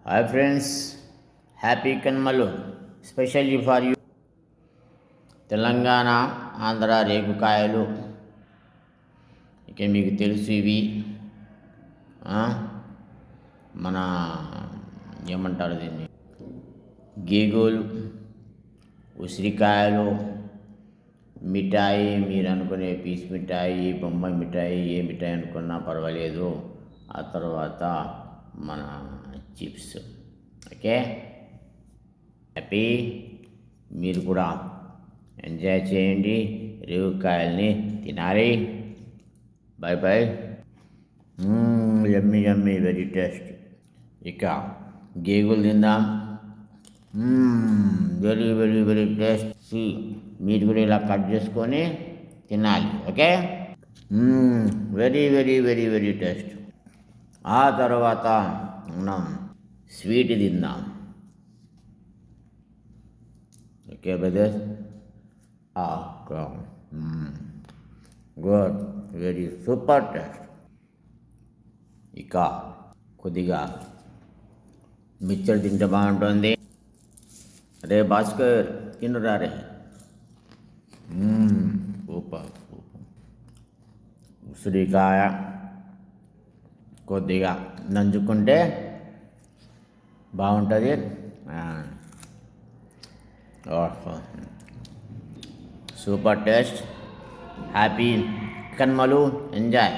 Hi friends, happy కన్మలు specially for you. Telangana Andhra రేగుకాయలు ఇక మీకు తెలుసు. ఇవి మన ఏమంటారు దీన్ని, గేగోలు, ఉసిరికాయలు, మిఠాయి. మీరు అనుకునే పీస్ మిఠాయి, బొంబాయి మిఠాయి, ఏ మిఠాయి అనుకున్నా పర్వాలేదు. ఆ తర్వాత మన చిప్స్. Okay, happy. మీరు కూడా ఎంజాయ్ చేయండి, రేగుకాయల్ని తినాలి. Bye bye. Yummy yummy, very taste. ఇక గేగులు తిందాం. Very very very tasty. మీరు కూడా ఇలా కట్ చేసుకొని తినాలి. Okay, very very very very taste. ఆ తర్వాత మనం స్వీట్ తిందాం. Okay brother, good, very super taste. ఇక కొద్దిగా మిక్చర్ తింటే బాగుంటుంది. అరే భాస్కర్, తినరా రే. Super super. ఉసిరికాయ కొద్దిగా నంచుకుంటే బాగుంటుంది. Super taste. హ్యాపీ కన్మలు, ఎంజాయ్.